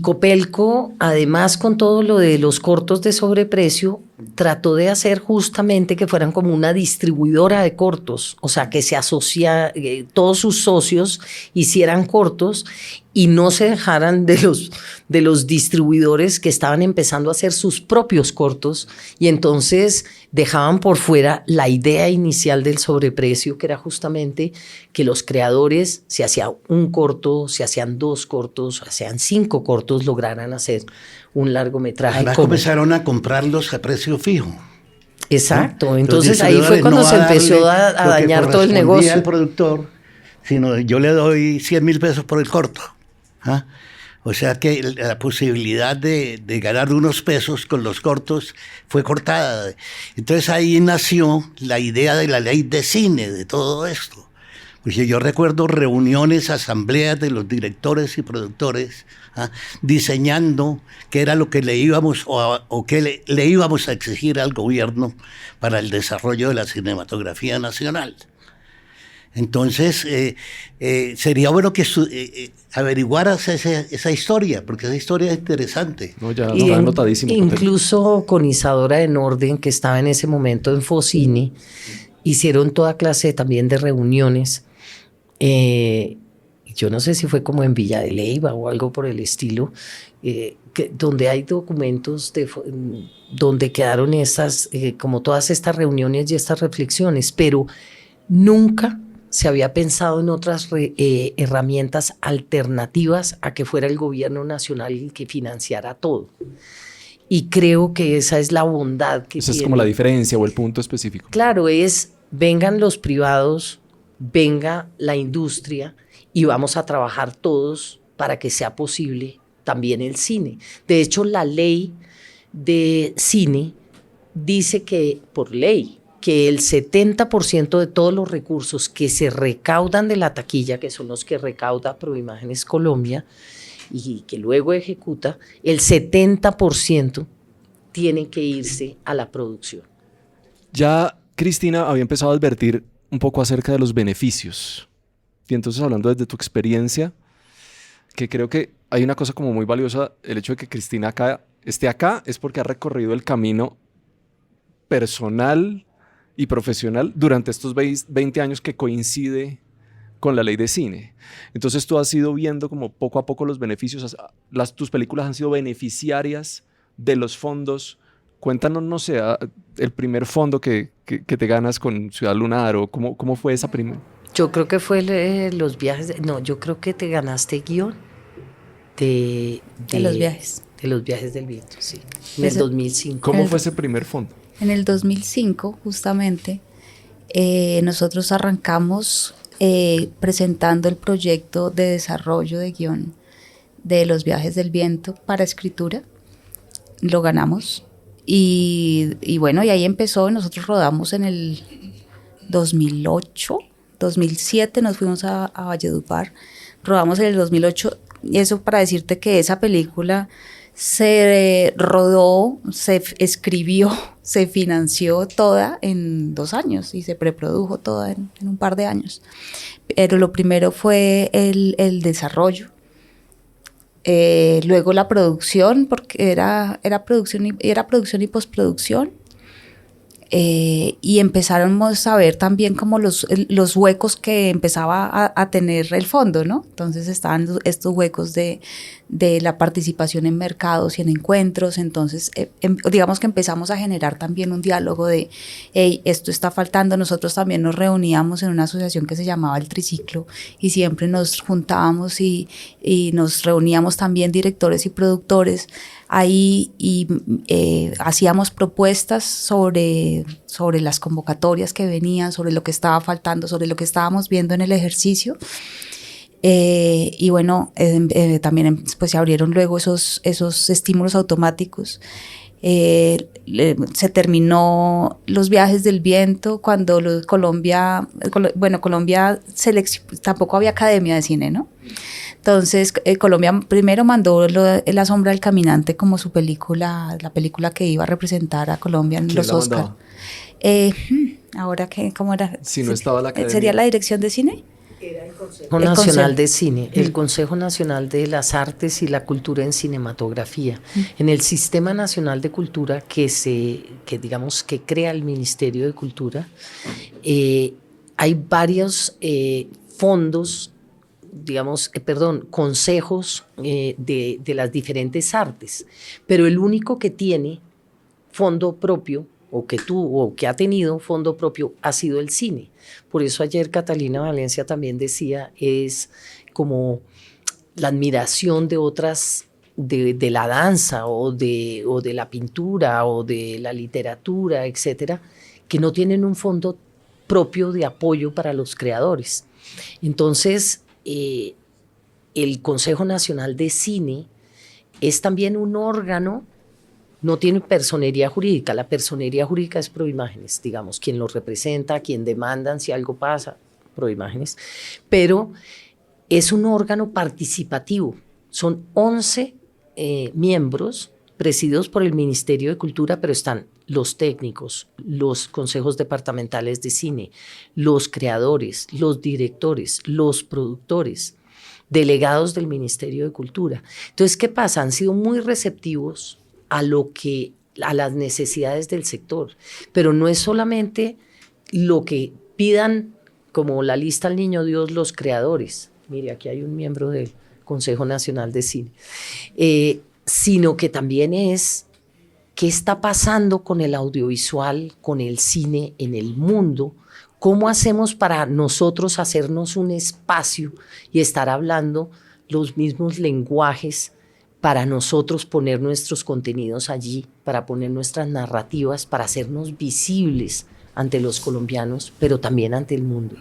Copelco, además con todo lo de los cortos de sobreprecio, trató de hacer justamente que fueran como una distribuidora de cortos, o sea, que se asocia, todos sus socios hicieran cortos y no se dejaran de los distribuidores que estaban empezando a hacer sus propios cortos, y entonces dejaban por fuera la idea inicial del sobreprecio, que era justamente que los creadores, si hacían un corto, si hacían 2 cortos, si hacían 5 cortos, lograran hacer un largometraje. ahora comenzaron a comprarlos a precio fijo? Exacto, ¿No? entonces ahí fue cuando se empezó a dañar todo el negocio. Al productor, sino yo le doy 100.000 pesos por el corto. ¿Ah? O sea que la posibilidad de ganar unos pesos con los cortos fue cortada. Entonces ahí nació la idea de la ley de cine, de todo esto. Pues yo recuerdo reuniones, asambleas de los directores y productores, diseñando qué era lo que le íbamos o qué le íbamos a exigir al gobierno para el desarrollo de la cinematografía nacional. Entonces, sería bueno que averiguaras esa historia, porque esa historia es interesante. No, ya está anotadísimo. Incluso con Isadora de Norden, que estaba en ese momento en Focini, hicieron toda clase también de reuniones. Yo no sé si fue como en Villa de Leyva o algo por el estilo, donde hay documentos donde quedaron como todas estas reuniones y estas reflexiones, pero nunca se había pensado en otras herramientas alternativas a que fuera el gobierno nacional el que financiara todo. Y creo que esa es la bondad que esa tiene. es como la diferencia o el punto específico. Claro, vengan los privados, venga la industria y vamos a trabajar todos para que sea posible también el cine. De hecho, la ley de cine dice que, por ley, que el 70% de todos los recursos que se recaudan de la taquilla, que son los que recauda Proimágenes Colombia y que luego ejecuta, el 70% tiene que irse a la producción. Ya Cristina había empezado a advertir un poco acerca de los beneficios. Y entonces, hablando desde tu experiencia, que creo que hay una cosa como muy valiosa, el hecho de que Cristina esté acá es porque ha recorrido el camino personal y profesional durante estos 20 años que coincide con la ley de cine. Entonces tú has ido viendo como poco a poco los beneficios, tus películas han sido beneficiarias de los fondos. Cuéntanos, no sé, el primer fondo que te ganas con Ciudad Lunar, o cómo fue esa primera. Yo creo que fue los viajes, yo creo que te ganaste guión de los viajes. De los viajes del viento, sí, en el 2005. ¿Cómo fue ese primer fondo? En el 2005, justamente, nosotros arrancamos presentando el proyecto de desarrollo de guión de Los Viajes del Viento para escritura. Lo ganamos y bueno, y ahí empezó. Nosotros rodamos en el 2008, 2007 nos fuimos a Valledupar, rodamos en el 2008, y eso para decirte que esa película se rodó, se escribió, se financió toda en 2 años y se preprodujo toda en un par de años. Pero lo primero fue el desarrollo, luego la producción, porque era producción y postproducción. Y empezáramos a ver también como los huecos que empezaba a tener el fondo, ¿no? Entonces estaban estos huecos de la participación en mercados y en encuentros. Entonces digamos que empezamos a generar también un diálogo de hey, esto está faltando. Nosotros también nos reuníamos en una asociación que se llamaba El Triciclo y siempre nos juntábamos y nos reuníamos también directores y productores ahí y hacíamos propuestas sobre las convocatorias que venían, sobre lo que estaba faltando, sobre lo que estábamos viendo en el ejercicio. Y bueno, también pues se abrieron luego esos estímulos automáticos. Se terminó Los Viajes del Viento cuando Colombia tampoco había academia de cine, ¿no? Entonces Colombia primero mandó La Sombra del Caminante como su película, la película que iba a representar a Colombia en los Oscar. Ahora ¿cómo era? Si no estaba la academia. ¿Sería la dirección de cine? Era el Consejo Nacional de Cine, el Consejo Nacional de las Artes y la Cultura en Cinematografía. En el Sistema Nacional de Cultura que crea el Ministerio de Cultura, hay varios fondos, consejos de las diferentes artes, pero el único que tiene fondo propio o que ha tenido fondo propio ha sido el cine. Por eso ayer Catalina Valencia también decía, es como la admiración de otras, de la danza o de la pintura o de la literatura, etcétera, que no tienen un fondo propio de apoyo para los creadores. Entonces, el Consejo Nacional de Cine es también un órgano. No tiene personería jurídica, la personería jurídica es Proimágenes, digamos, quien los representa, quien demandan si algo pasa, Proimágenes, pero es un órgano participativo, son 11 miembros presididos por el Ministerio de Cultura, pero están los técnicos, los consejos departamentales de cine, los creadores, los directores, los productores, delegados del Ministerio de Cultura. Entonces, ¿qué pasa? Han sido muy receptivos a las necesidades del sector, pero no es solamente lo que pidan como la lista al Niño Dios los creadores, mire aquí hay un miembro del Consejo Nacional de Cine, sino que también es qué está pasando con el audiovisual, con el cine en el mundo, cómo hacemos para nosotros hacernos un espacio y estar hablando los mismos lenguajes para nosotros poner nuestros contenidos allí, para poner nuestras narrativas, para hacernos visibles ante los colombianos, pero también ante el mundo.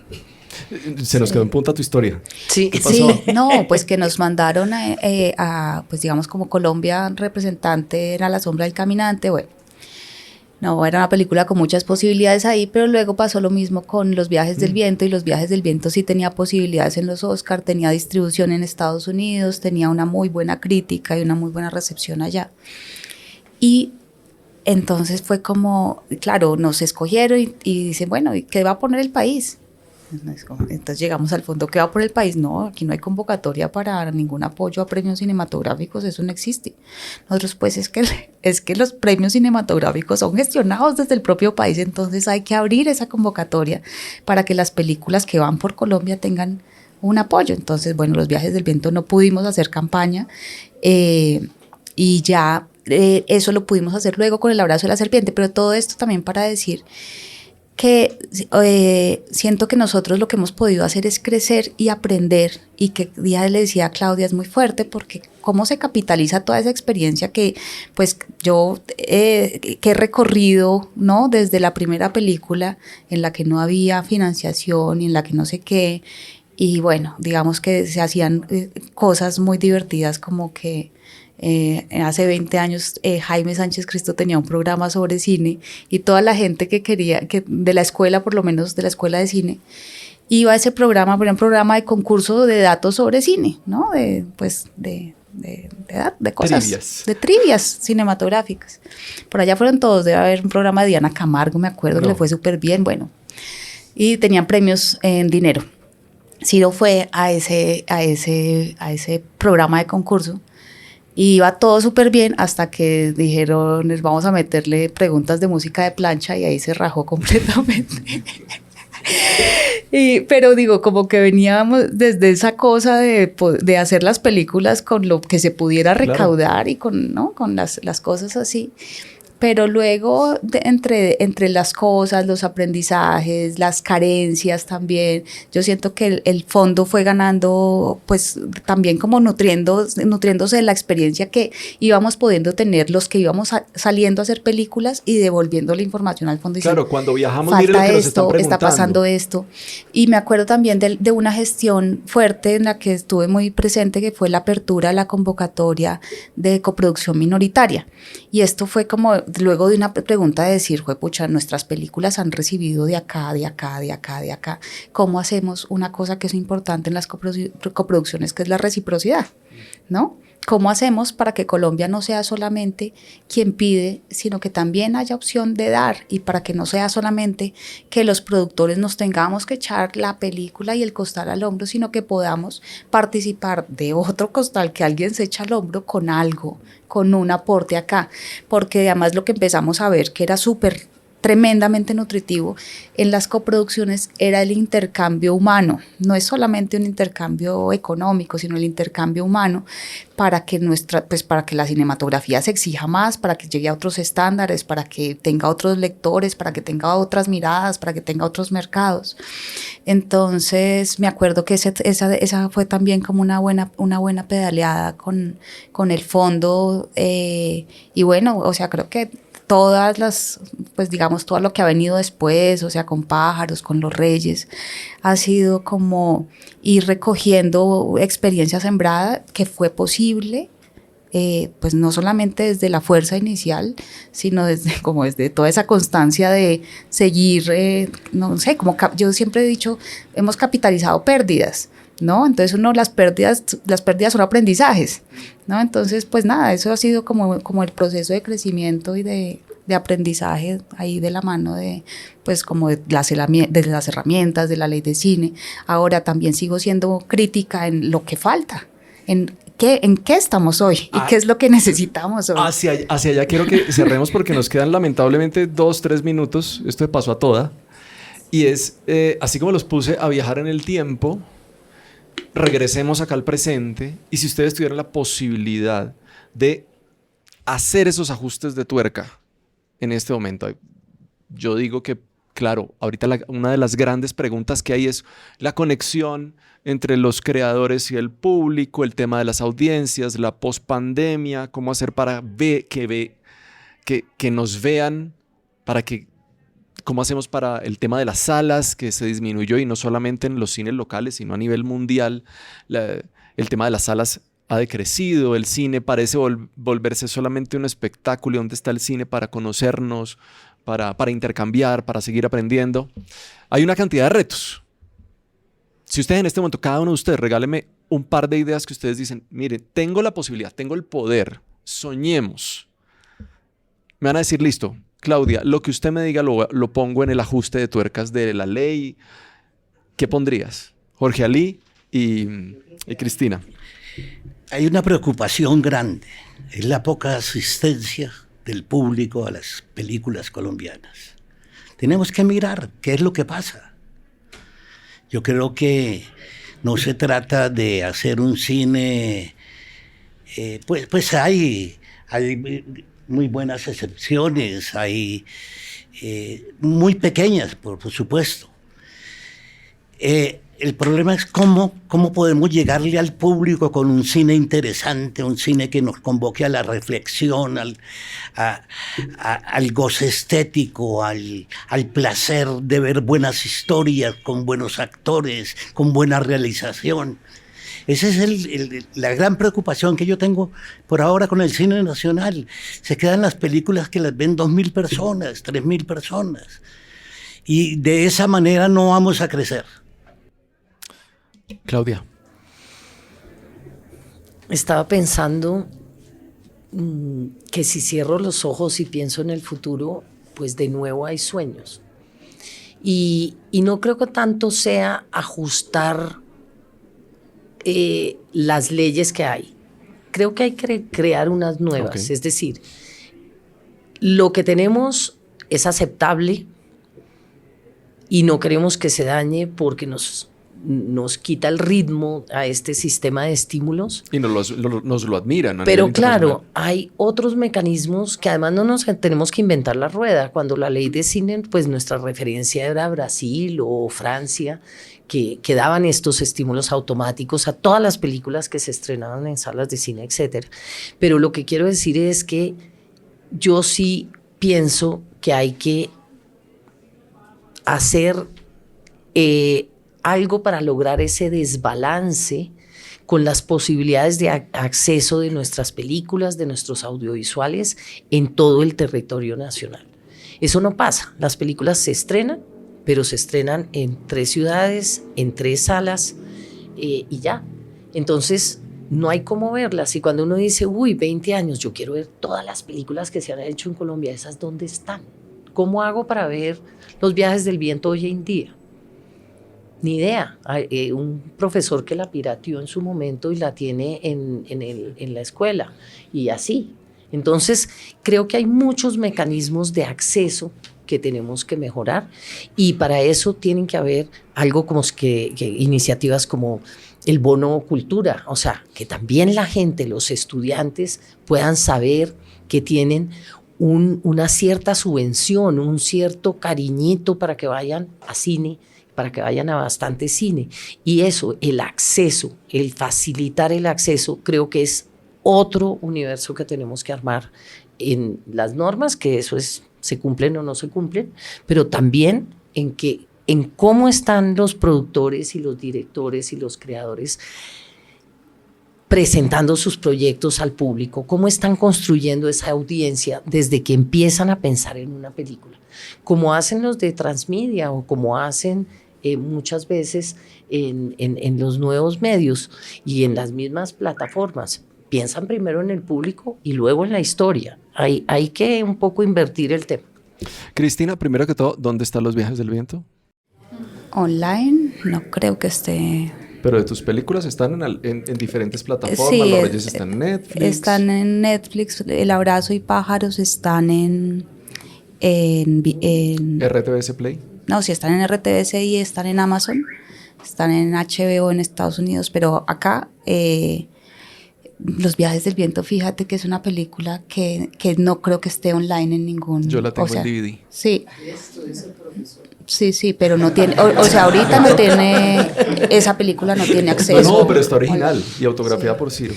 Se nos quedó en punta tu historia. Sí, ¿Qué pasó? Sí, no, pues que nos mandaron pues digamos como Colombia representante era La Sombra del Caminante, bueno. No, era una película con muchas posibilidades ahí, pero luego pasó lo mismo con Los viajes del viento, y Los viajes del viento sí tenía posibilidades en los Oscar, tenía distribución en Estados Unidos, tenía una muy buena crítica y una muy buena recepción allá. Y entonces fue como, claro, nos escogieron y dicen, bueno, ¿y qué va a poner el país? Entonces llegamos al fondo, ¿qué va por el país? No, aquí no hay convocatoria para ningún apoyo a premios cinematográficos, eso no existe. Nosotros pues es que los premios cinematográficos son gestionados desde el propio país, entonces hay que abrir esa convocatoria para que las películas que van por Colombia tengan un apoyo. Entonces, bueno, Los viajes del viento no pudimos hacer campaña y ya eso lo pudimos hacer luego con El abrazo de la serpiente, pero todo esto también para decir que siento que nosotros lo que hemos podido hacer es crecer y aprender, y que día le decía a Claudia, es muy fuerte porque cómo se capitaliza toda esa experiencia que pues yo que he recorrido, ¿no? Desde la primera película en la que no había financiación y en la que no sé qué, y bueno, digamos que se hacían cosas muy divertidas, como que hace 20 años Jaime Sánchez Cristo tenía un programa sobre cine, y toda la gente que quería, que de la escuela, por lo menos de la escuela de cine, iba a ese programa, era un programa de concurso de datos sobre cine, ¿no? De cosas, trivias. de trivias cinematográficas. Por allá fueron todos, debe haber un programa de Diana Camargo, me acuerdo, que le fue súper bien, bueno, y tenían premios en dinero. Ciro fue a ese programa de concurso, y iba todo súper bien hasta que dijeron, les vamos a meterle preguntas de música de plancha, y ahí se rajó completamente. Pero digo, como que veníamos desde esa cosa de hacer las películas con lo que se pudiera recaudar, claro, y con las cosas así. Pero luego, entre las cosas, los aprendizajes, las carencias también, yo siento que el fondo fue ganando, pues también como nutriéndose de la experiencia que íbamos pudiendo tener los que íbamos saliendo a hacer películas y devolviendo la información al fondo. Claro, cuando viajamos, falta mire lo que nos esto, están preguntando. está pasando esto. Y me acuerdo también de una gestión fuerte en la que estuve muy presente, que fue la apertura de la convocatoria de coproducción minoritaria. Y esto fue como luego de una pregunta de decir, pucha, nuestras películas han recibido de acá. ¿Cómo hacemos una cosa que es importante en las coproducciones, que es la reciprocidad, ¿no? ¿Cómo hacemos para que Colombia no sea solamente quien pide, sino que también haya opción de dar, y para que no sea solamente que los productores nos tengamos que echar la película y el costal al hombro, sino que podamos participar de otro costal que alguien se echa al hombro con algo, con un aporte acá? Porque además lo que empezamos a ver que era súper tremendamente nutritivo en las coproducciones era el intercambio humano. No es solamente un intercambio económico, sino el intercambio humano, para que para que la cinematografía se exija más, para que llegue a otros estándares, para que tenga otros lectores, para que tenga otras miradas, para que tenga otros mercados. Entonces me acuerdo que esa fue también como una buena pedaleada con el fondo, y bueno, o sea, creo que todas las, pues digamos, todo lo que ha venido después, o sea, con Pájaros, con Los Reyes, ha sido como ir recogiendo experiencia sembrada que fue posible, pues no solamente desde la fuerza inicial, sino desde toda esa constancia de seguir, no sé, como yo siempre he dicho, hemos capitalizado pérdidas, ¿no? Entonces las pérdidas son aprendizajes, ¿no? Entonces, pues nada, eso ha sido como el proceso de crecimiento y de aprendizaje ahí de la mano de las herramientas, de la ley de cine. Ahora también sigo siendo crítica en lo que falta, en qué estamos hoy y qué es lo que necesitamos hoy. Hacia allá quiero que cerremos, porque nos quedan lamentablemente 2-3 minutos. Esto me pasó a toda. Y es, así como los puse a viajar en el tiempo, regresemos acá al presente, y si ustedes tuvieran la posibilidad de hacer esos ajustes de tuerca en este momento, yo digo que, claro, ahorita una de las grandes preguntas que hay es la conexión entre los creadores y el público, el tema de las audiencias, la pospandemia, cómo hacer para que nos vean, cómo hacemos para el tema de las salas, que se disminuyó, y no solamente en los cines locales, sino a nivel mundial, el tema de las salas ha decrecido, el cine parece volverse solamente un espectáculo. ¿Dónde está el cine para conocernos, para intercambiar, para seguir aprendiendo? Hay una cantidad de retos. Si ustedes en este momento, cada uno de ustedes, regáleme un par de ideas que ustedes dicen, mire, tengo la posibilidad, tengo el poder, soñemos. Me van a decir, listo, Claudia, lo que usted me diga lo pongo en el ajuste de tuercas de la ley. ¿Qué pondrías? Jorge Ali y Cristina. Hay una preocupación grande, es la poca asistencia del público a las películas colombianas. Tenemos que mirar qué es lo que pasa. Yo creo que no se trata de hacer un cine, pues hay muy buenas excepciones, hay muy pequeñas, por supuesto. El problema es cómo podemos llegarle al público con un cine interesante, un cine que nos convoque a la reflexión, al goce estético, al placer de ver buenas historias, con buenos actores, con buena realización. Esa es la gran preocupación que yo tengo por ahora con el cine nacional. Se quedan las películas que las ven 2.000 personas, 3.000 personas. Y de esa manera no vamos a crecer. Claudia. Estaba pensando que si cierro los ojos y pienso en el futuro, pues de nuevo hay sueños. Y no creo que tanto sea ajustar las leyes que hay. Creo que hay que crear unas nuevas. Okay. Es decir, lo que tenemos es aceptable y no queremos que se dañe porque nos quita el ritmo a este sistema de estímulos. Y nos lo admiran. Pero claro, hay otros mecanismos que además no nos tenemos que inventar la rueda. Cuando la ley de cine, pues nuestra referencia era Brasil o Francia, que daban estos estímulos automáticos a todas las películas que se estrenaban en salas de cine, etc. Pero lo que quiero decir es que yo sí pienso que hay que hacer algo para lograr ese desbalance con las posibilidades de acceso de nuestras películas, de nuestros audiovisuales en todo el territorio nacional. Eso no pasa. Las películas se estrenan, pero se estrenan en 3 ciudades, en 3 salas y ya. Entonces no hay cómo verlas. Y cuando uno dice, 20 años, yo quiero ver todas las películas que se han hecho en Colombia, ¿esas dónde están? ¿Cómo hago para ver Los viajes del viento hoy en día? Ni idea. Hay un profesor que la pirateó en su momento y la tiene en la escuela y así. Entonces creo que hay muchos mecanismos de acceso que tenemos que mejorar y para eso tienen que haber algo como que iniciativas como el bono cultura, o sea, que también la gente, los estudiantes puedan saber que tienen una cierta subvención, un cierto cariñito para que vayan a cine, para que vayan a bastante cine. Y eso, el acceso, el facilitar el acceso, creo que es otro universo que tenemos que armar en las normas, que eso es, se cumplen o no se cumplen, pero también en cómo están los productores y los directores y los creadores presentando sus proyectos al público, cómo están construyendo esa audiencia desde que empiezan a pensar en una película, como hacen los de Transmedia o como hacen muchas veces en los nuevos medios y en las mismas plataformas. Piensan primero en el público y luego en la historia. Hay que un poco invertir el tema. Cristina, primero que todo, ¿dónde están Los viajes del viento? Online, no creo que esté. Pero de tus películas están en diferentes plataformas. Sí, Los Reyes están en Netflix. Están en Netflix. El Abrazo y Pájaros están en RTVS Play. No, sí están en RTVS y están en Amazon. Están en HBO en Estados Unidos, pero acá Los viajes del viento, fíjate que es una película que no creo que esté online en ningún... Yo la tengo en DVD. Sí. Sí, pero no tiene... O sea, ahorita no tiene... Esa película no tiene acceso. No, pero está original y autografiada por Ciro.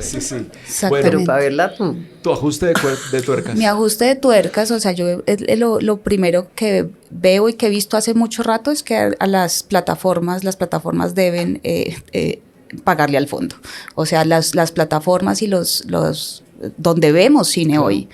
Sí. Exactamente. Pero para verla tú. Tu ajuste de tuercas. Mi ajuste de tuercas, o sea, yo lo primero que veo y que he visto hace mucho rato es que a las plataformas deben pagarle al fondo. O sea, las plataformas y los donde vemos cine hoy,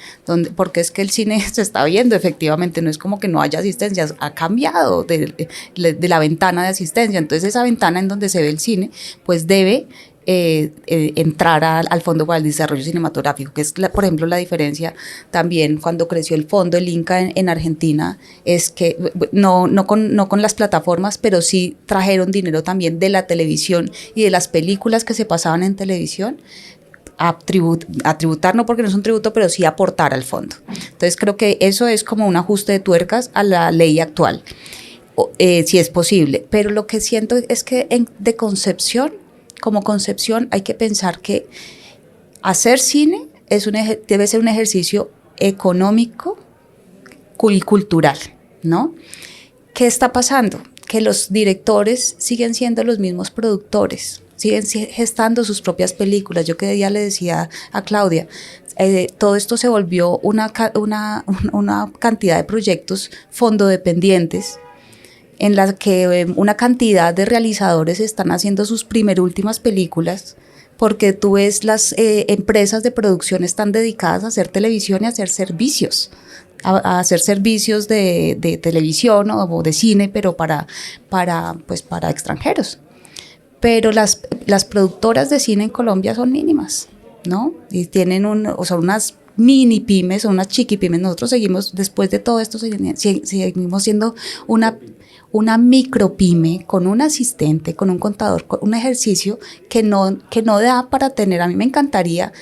porque es que el cine se está viendo efectivamente, no es como que no haya asistencia, ha cambiado de la ventana de asistencia, entonces esa ventana en donde se ve el cine, pues debe entrar al Fondo para el Desarrollo Cinematográfico, que es, por ejemplo, la diferencia también cuando creció el fondo, el Inca en Argentina, es que no con las plataformas, pero sí trajeron dinero también de la televisión y de las películas que se pasaban en televisión, a tributar, no porque no es un tributo, pero sí aportar al fondo. Entonces creo que eso es como un ajuste de tuercas a la ley actual, si es posible. Pero lo que siento es que como concepción hay que pensar que hacer cine debe ser un ejercicio económico y cultural, ¿no? ¿Qué está pasando? Que los directores siguen siendo los mismos productores, siguen gestando sus propias películas. Yo que día le decía a Claudia, todo esto se volvió una cantidad de proyectos fondodependientes en las que una cantidad de realizadores están haciendo sus últimas películas, porque tú ves las empresas de producción están dedicadas a hacer televisión y a hacer servicios, a hacer servicios de televisión o de cine, pero para extranjeros. Pero las productoras de cine en Colombia son mínimas, ¿no? Y tienen unas mini pymes o unas chiqui pymes. Nosotros seguimos, después de todo esto, seguimos siendo una micro pyme con un asistente, con un contador, con un ejercicio que no da para tener. A mí me encantaría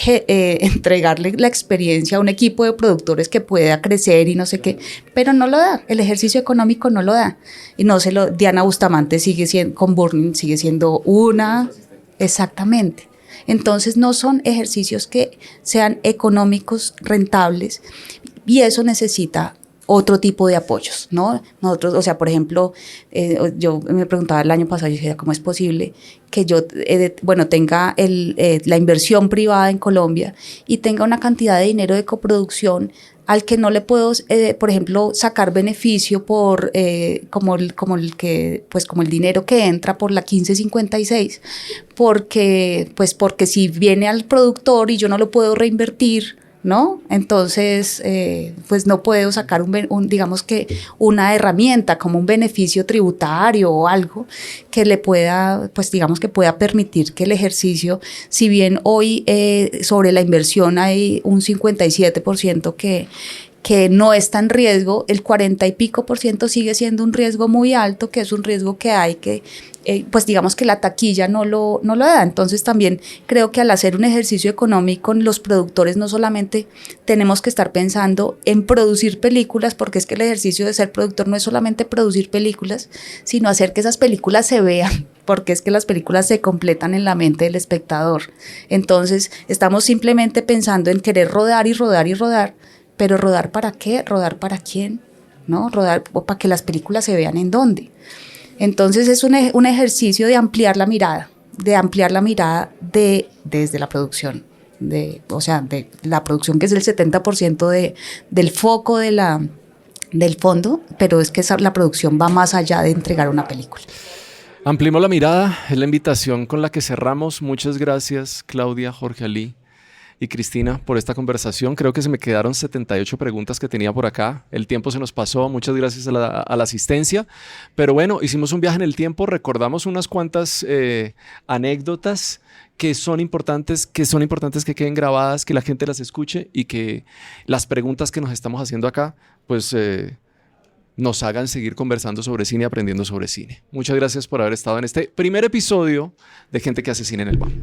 entregarle la experiencia a un equipo de productores que pueda crecer y no sé qué, pero no lo da, el ejercicio económico no lo da. Y Diana Bustamante sigue siendo, con Burning sigue siendo exactamente. Entonces no son ejercicios que sean económicos, rentables, y eso necesita otro tipo de apoyos, ¿no? Nosotros, o sea, por ejemplo, yo me preguntaba el año pasado, yo decía, ¿cómo es posible que yo, tenga la inversión privada en Colombia y tenga una cantidad de dinero de coproducción al que no le puedo, por ejemplo, sacar beneficio por como el dinero que entra por la 1556, porque si viene al productor y yo no lo puedo reinvertir, ¿no? Entonces, pues no puedo sacar digamos que una herramienta como un beneficio tributario o algo que le pueda, pues digamos que pueda permitir que el ejercicio, si bien hoy sobre la inversión hay un 57% que no está en riesgo, el 40 y pico % sigue siendo un riesgo muy alto, que es un riesgo que hay que, pues digamos que la taquilla no lo da. Entonces también creo que al hacer un ejercicio económico, los productores no solamente tenemos que estar pensando en producir películas, porque es que el ejercicio de ser productor no es solamente producir películas, sino hacer que esas películas se vean, porque es que las películas se completan en la mente del espectador. Entonces estamos simplemente pensando en querer rodar y rodar y rodar, pero ¿rodar para qué? ¿Rodar para quién? ¿No? Rodar para que las películas se vean en dónde. Entonces es un ejercicio de ampliar la mirada desde la producción, de la producción, que es el 70% del foco del fondo, pero es que la producción va más allá de entregar una película. Ampliemos la mirada, es la invitación con la que cerramos. Muchas gracias, Claudia, Jorge Ali y Cristina, por esta conversación. Creo que se me quedaron 78 preguntas que tenía por acá. El tiempo se nos pasó. Muchas gracias a la asistencia. Pero bueno, hicimos un viaje en el tiempo. Recordamos unas cuantas anécdotas que son importantes que queden grabadas, que la gente las escuche y que las preguntas que nos estamos haciendo acá, pues nos hagan seguir conversando sobre cine y aprendiendo sobre cine. Muchas gracias por haber estado en este primer episodio de Gente que hace cine en el BAM.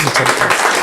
Muchas gracias.